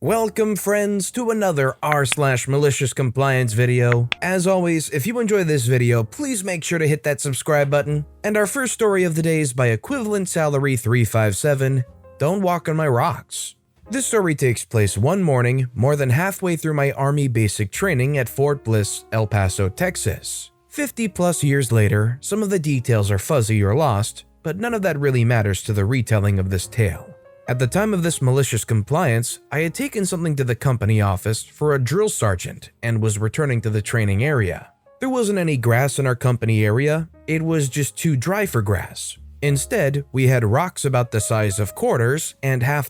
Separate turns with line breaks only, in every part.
Welcome friends to another r/malicious compliance video. As always, if you enjoy this video, please make sure to hit that subscribe button. And our first story of the day is by Equivalent Salary 357, Don't Walk on My Rocks. This story takes place one morning, more than halfway through my Army basic training at Fort Bliss, El Paso, Texas. 50 plus years later, some of the details are fuzzy or lost, but none of that really matters to the retelling of this tale. At the time of this malicious compliance, I had taken something to the company office for a drill sergeant and was returning to the training area. There wasn't any grass in our company area, it was just too dry for grass. Instead, we had rocks about the size of quarters and $half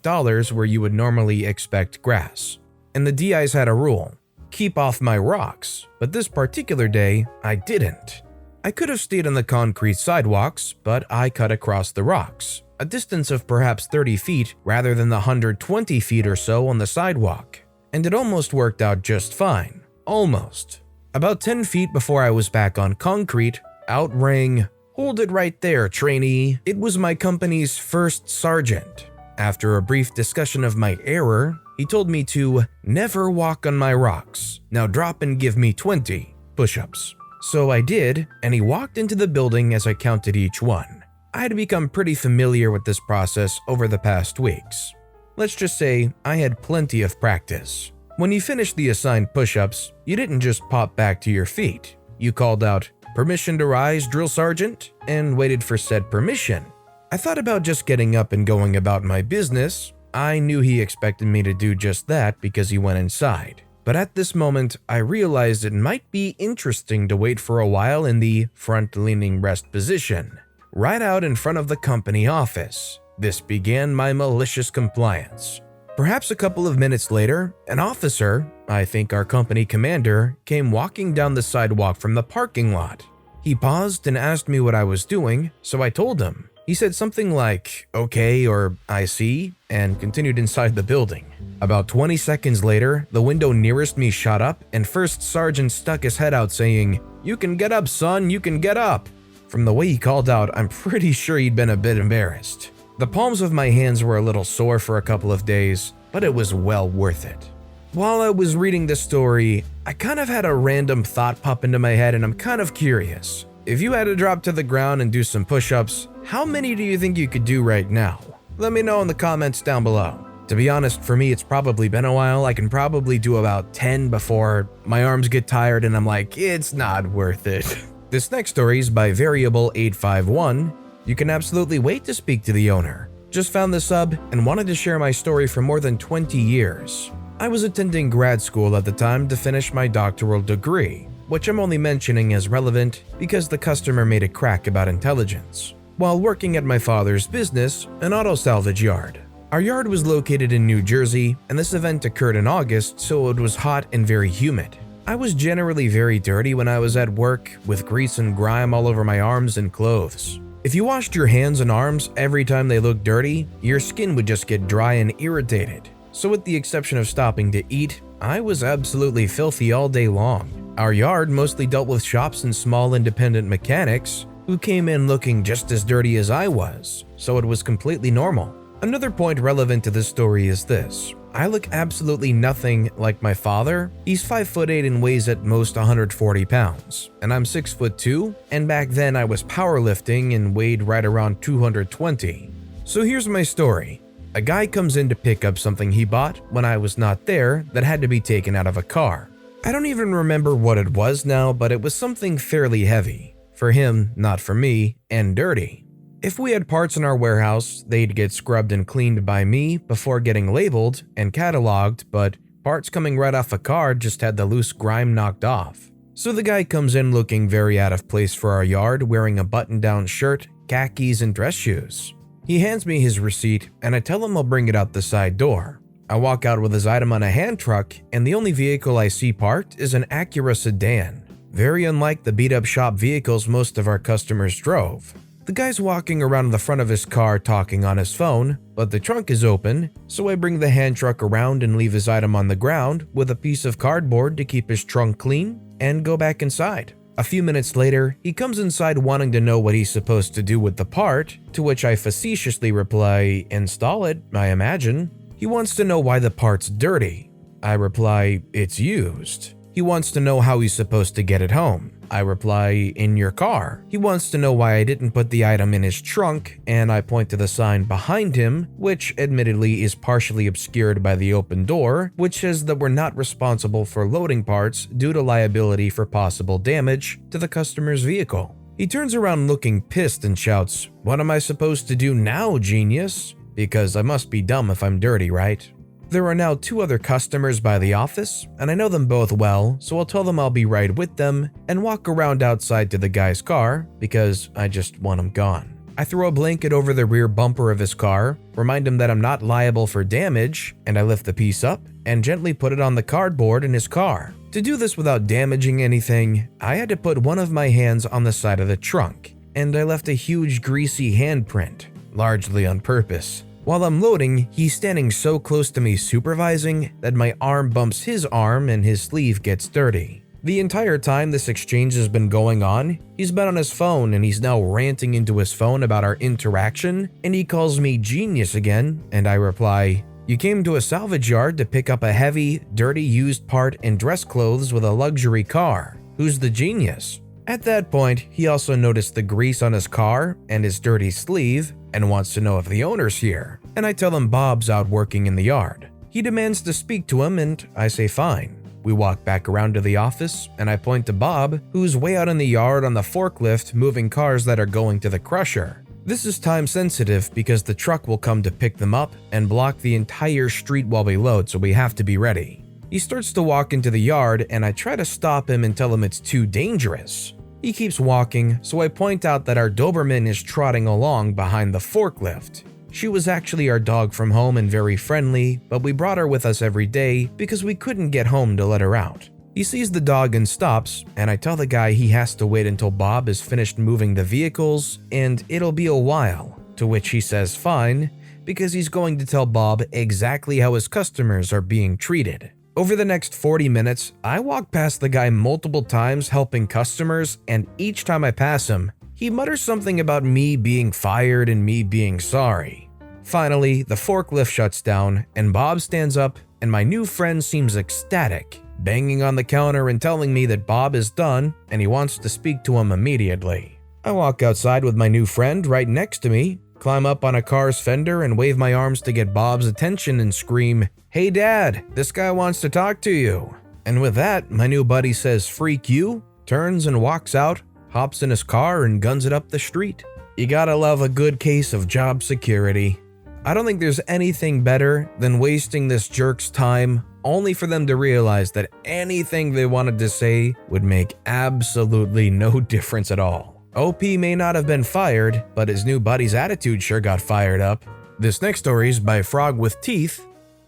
where you would normally expect grass. And the DIs had a rule: keep off my rocks, but this particular day, I didn't. I could have stayed on the concrete sidewalks, but I cut across the rocks, a distance of perhaps 30 feet rather than the 120 feet or so on the sidewalk. And it almost worked out just fine. Almost. About 10 feet before I was back on concrete, out rang, "Hold it right there, trainee." It was my company's first sergeant. After a brief discussion of my error, he told me to never walk on my rocks. Now drop and give me 20 push-ups. So I did, and he walked into the building as I counted each one. I had become pretty familiar with this process over the past weeks. Let's just say I had plenty of practice. When you finished the assigned push-ups, you didn't just pop back to your feet. You called out, "Permission to rise, drill sergeant," and waited for said permission. I thought about just getting up and going about my business. I knew he expected me to do just that because he went inside. But at this moment, I realized it might be interesting to wait for a while in the front-leaning rest position, right out in front of the company office. This began my malicious compliance. Perhaps a couple of minutes later, an officer, I think our company commander, came walking down the sidewalk from the parking lot. He paused and asked me what I was doing, so I told him. He said something like, "Okay," or "I see," and continued inside the building. About 20 seconds later, the window nearest me shot up and First Sergeant stuck his head out saying, "You can get up, son, you can get up." From the way he called out, I'm pretty sure he'd been a bit embarrassed. The palms of my hands were a little sore for a couple of days, but it was well worth it. While I was reading this story, I kind of had a random thought pop into my head, and I'm kind of curious. If you had to drop to the ground and do some push-ups, how many do you think you could do right now? Let me know in the comments down below. To be honest, for me, it's probably been a while. I can probably do about 10 before my arms get tired and I'm like, it's not worth it. This next story is by Variable851. You can absolutely wait to speak to the owner. Just found the sub and wanted to share my story for more than 20 years. I was attending grad school at the time to finish my doctoral degree, which I'm only mentioning as relevant because the customer made a crack about intelligence. While working at my father's business, an auto salvage yard. Our yard was located in New Jersey, and this event occurred in August, so it was hot and very humid. I was generally very dirty when I was at work, with grease and grime all over my arms and clothes. If you washed your hands and arms every time they looked dirty, your skin would just get dry and irritated. So with the exception of stopping to eat, I was absolutely filthy all day long. Our yard mostly dealt with shops and small independent mechanics who came in looking just as dirty as I was, so it was completely normal. Another point relevant to this story is this. I look absolutely nothing like my father. He's 5'8" and weighs at most 140 pounds, and I'm 6'2", and back then I was powerlifting and weighed right around 220. So here's my story. A guy comes in to pick up something he bought when I was not there that had to be taken out of a car. I don't even remember what it was now, but it was something fairly heavy. For him, not for me, and dirty. If we had parts in our warehouse, they'd get scrubbed and cleaned by me before getting labeled and cataloged, but parts coming right off a car just had the loose grime knocked off. So the guy comes in looking very out of place for our yard, wearing a button-down shirt, khakis, and dress shoes. He hands me his receipt, and I tell him I'll bring it out the side door. I walk out with his item on a hand truck, and the only vehicle I see parked is an Acura sedan, very unlike the beat-up shop vehicles most of our customers drove. The guy's walking around the front of his car talking on his phone, but the trunk is open, so I bring the hand truck around and leave his item on the ground with a piece of cardboard to keep his trunk clean and go back inside. A few minutes later, he comes inside wanting to know what he's supposed to do with the part, to which I facetiously reply, "Install it, I imagine." He wants to know why the part's dirty. I reply, it's used. He wants to know how he's supposed to get it home. I reply, in your car. He wants to know why I didn't put the item in his trunk, and I point to the sign behind him, which admittedly is partially obscured by the open door, which says that we're not responsible for loading parts due to liability for possible damage to the customer's vehicle. He turns around looking pissed and shouts, "What am I supposed to do now, genius?" Because I must be dumb if I'm dirty, right? There are now 2 other customers by the office, and I know them both well, so I'll tell them I'll be right with them and walk around outside to the guy's car because I just want him gone. I throw a blanket over the rear bumper of his car, remind him that I'm not liable for damage, and I lift the piece up and gently put it on the cardboard in his car. To do this without damaging anything, I had to put one of my hands on the side of the trunk, and I left a huge greasy handprint, largely on purpose. While I'm loading, he's standing so close to me supervising that my arm bumps his arm and his sleeve gets dirty. The entire time this exchange has been going on, he's been on his phone and he's now ranting into his phone about our interaction, and he calls me genius again, and I reply, "You came to a salvage yard to pick up a heavy, dirty used part and dress clothes with a luxury car. Who's the genius?" At that point, he also noticed the grease on his car and his dirty sleeve and wants to know if the owner's here, and I tell him Bob's out working in the yard. He demands to speak to him and I say fine. We walk back around to the office and I point to Bob, who's way out in the yard on the forklift moving cars that are going to the crusher. This is time sensitive because the truck will come to pick them up and block the entire street while we load, so we have to be ready. He starts to walk into the yard and I try to stop him and tell him it's too dangerous. He keeps walking, so I point out that our Doberman is trotting along behind the forklift. She was actually our dog from home and very friendly, but we brought her with us every day because we couldn't get home to let her out. He sees the dog and stops, and I tell the guy he has to wait until Bob is finished moving the vehicles and it'll be a while, to which he says fine, because he's going to tell Bob exactly how his customers are being treated. Over the next 40 minutes, I walk past the guy multiple times helping customers, and each time I pass him, he mutters something about me being fired and me being sorry. Finally, the forklift shuts down, and Bob stands up, and my new friend seems ecstatic, banging on the counter and telling me that Bob is done and he wants to speak to him immediately. I walk outside with my new friend right next to me, climb up on a car's fender and wave my arms to get Bob's attention and scream, "Hey Dad, this guy wants to talk to you." And with that, my new buddy says freak you, turns and walks out, hops in his car and guns it up the street. You gotta love a good case of job security. I don't think there's anything better than wasting this jerk's time only for them to realize that anything they wanted to say would make absolutely no difference at all. OP may not have been fired, but his new buddy's attitude sure got fired up. This next story is by Frog with Teeth.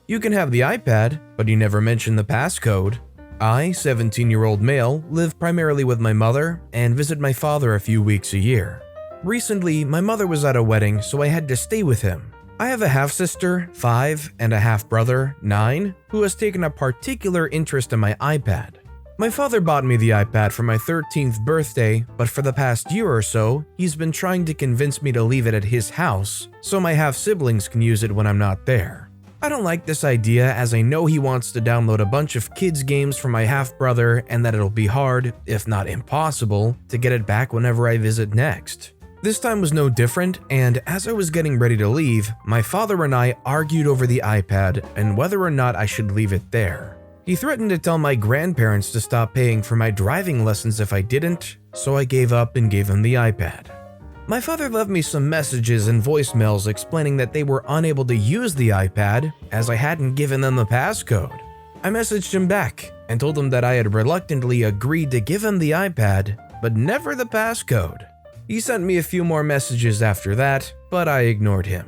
You can have the iPad, but you never mention the passcode. I, 17-year-old male, live primarily with my mother and visit my father a few weeks a year. Recently, my mother was at a wedding, so I had to stay with him. I have a half-sister, 5, and a half-brother, 9, who has taken a particular interest in my iPad. My father bought me the iPad for my 13th birthday, but for the past year or so, he's been trying to convince me to leave it at his house so my half-siblings can use it when I'm not there. I don't like this idea, as I know he wants to download a bunch of kids' games for my half-brother and that it'll be hard, if not impossible, to get it back whenever I visit next. This time was no different, and as I was getting ready to leave, my father and I argued over the iPad and whether or not I should leave it there. He threatened to tell my grandparents to stop paying for my driving lessons if I didn't, so I gave up and gave him the iPad. My father left me some messages and voicemails explaining that they were unable to use the iPad as I hadn't given them the passcode. I messaged him back and told him that I had reluctantly agreed to give him the iPad, but never the passcode. He sent me a few more messages after that, but I ignored him.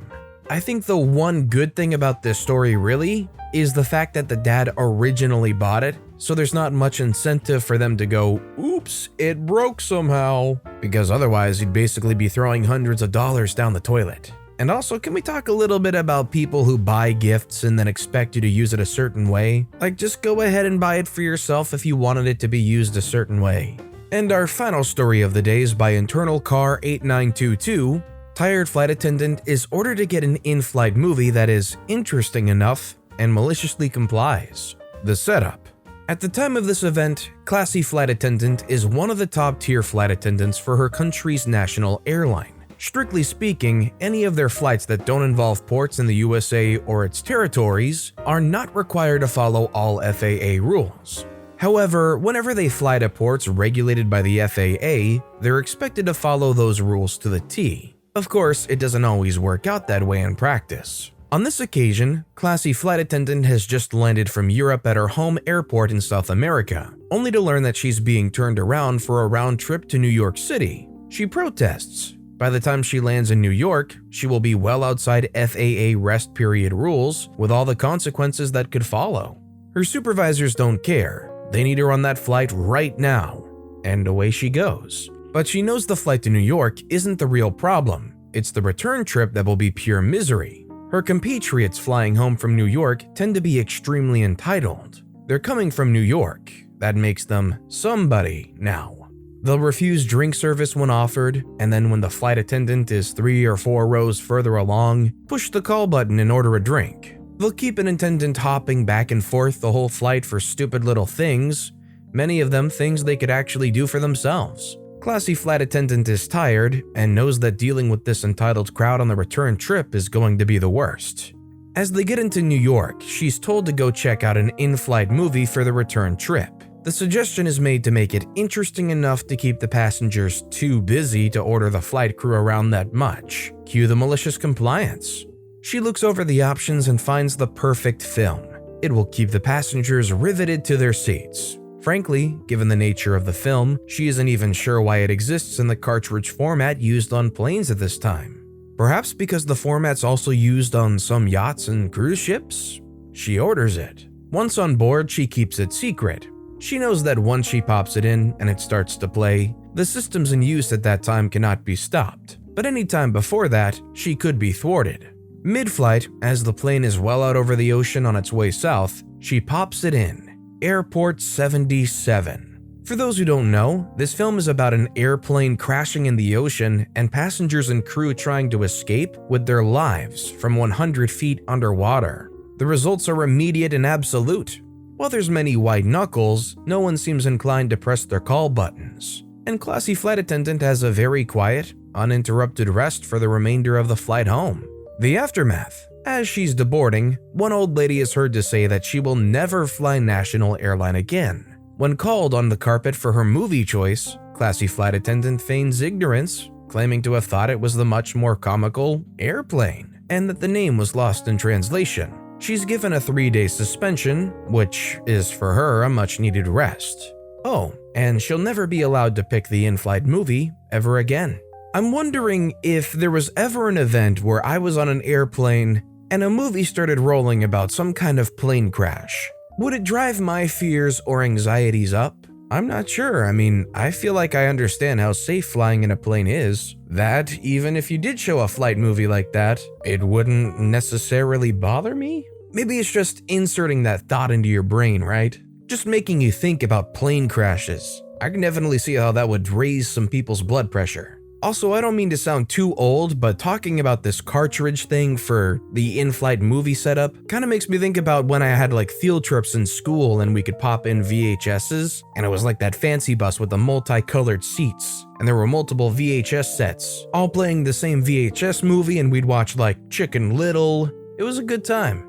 I think the one good thing about this story really is the fact that the dad originally bought it, so there's not much incentive for them to go, "Oops, it broke somehow," because otherwise you'd basically be throwing hundreds of dollars down the toilet. And also, can we talk a little bit about people who buy gifts and then expect you to use it a certain way? Like, just go ahead and buy it for yourself if you wanted it to be used a certain way. And our final story of the day is by Internal Car 8922, Tired Flight Attendant is ordered to get an in-flight movie that is interesting enough and maliciously complies. The setup. At the time of this event, Classy Flight Attendant is one of the top-tier flight attendants for her country's national airline. Strictly speaking, any of their flights that don't involve ports in the USA or its territories are not required to follow all FAA rules. However, whenever they fly to ports regulated by the FAA, they're expected to follow those rules to the T. Of course, it doesn't always work out that way in practice. On this occasion, Classy Flight Attendant has just landed from Europe at her home airport in South America, only to learn that she's being turned around for a round trip to New York City. She protests. By the time she lands in New York, she will be well outside FAA rest period rules with all the consequences that could follow. Her supervisors don't care. They need her on that flight right now. And away she goes. But she knows the flight to New York isn't the real problem. It's the return trip that will be pure misery. Her compatriots flying home from New York tend to be extremely entitled. They're coming from New York. That makes them somebody now. They'll refuse drink service when offered, and then when the flight attendant is 3 or 4 rows further along, push the call button and order a drink. They'll keep an attendant hopping back and forth the whole flight for stupid little things, many of them things they could actually do for themselves. Classy Flight Attendant is tired and knows that dealing with this entitled crowd on the return trip is going to be the worst. As they get into New York, she's told to go check out an in-flight movie for the return trip. The suggestion is made to make it interesting enough to keep the passengers too busy to order the flight crew around that much. Cue the malicious compliance. She looks over the options and finds the perfect film. It will keep the passengers riveted to their seats. Frankly, given the nature of the film, she isn't even sure why it exists in the cartridge format used on planes at this time. Perhaps because the format's also used on some yachts and cruise ships? She orders it. Once on board, she keeps it secret. She knows that once she pops it in and it starts to play, the systems in use at that time cannot be stopped. But any time before that, she could be thwarted. Mid-flight, as the plane is well out over the ocean on its way south, she pops it in. Airport 77. For those who don't know, this film is about an airplane crashing in the ocean and passengers and crew trying to escape with their lives from 100 feet underwater. The results are immediate and absolute. While there's many white knuckles, no one seems inclined to press their call buttons. And Classy Flight Attendant has a very quiet, uninterrupted rest for the remainder of the flight home. The aftermath. As she's deboarding, one old lady is heard to say that she will never fly national airline again. When called on the carpet for her movie choice, Classy Flight Attendant feigns ignorance, claiming to have thought it was the much more comical Airplane, and that the name was lost in translation. She's given a 3-day suspension, which is for her a much-needed rest. Oh, and she'll never be allowed to pick the in-flight movie ever again. I'm wondering if there was ever an event where I was on an airplane and a movie started rolling about some kind of plane crash. Would it drive my fears or anxieties up? I'm not sure. I mean, I feel like I understand how safe flying in a plane is. That, even if you did show a flight movie like that, it wouldn't necessarily bother me? Maybe it's just inserting that thought into your brain, right? Just making you think about plane crashes. I can definitely see how that would raise some people's blood pressure. Also, I don't mean to sound too old, but talking about this cartridge thing for the in-flight movie setup kind of makes me think about when I had like field trips in school and we could pop in VHSs, and it was like that fancy bus with the multicolored seats, and there were multiple VHS sets, all playing the same VHS movie, and we'd watch like Chicken Little. It was a good time.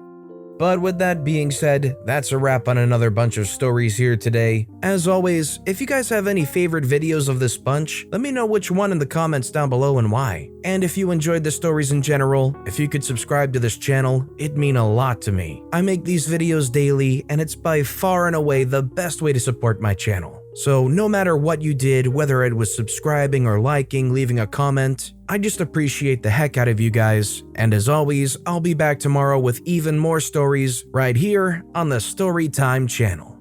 But with that being said, that's a wrap on another bunch of stories here today. As always, if you guys have any favorite videos of this bunch, let me know which one in the comments down below and why. And if you enjoyed the stories in general, if you could subscribe to this channel, it'd mean a lot to me. I make these videos daily, and it's by far and away the best way to support my channel. So no matter what you did, whether it was subscribing or liking, leaving a comment, I just appreciate the heck out of you guys. And as always, I'll be back tomorrow with even more stories right here on the Storytime channel.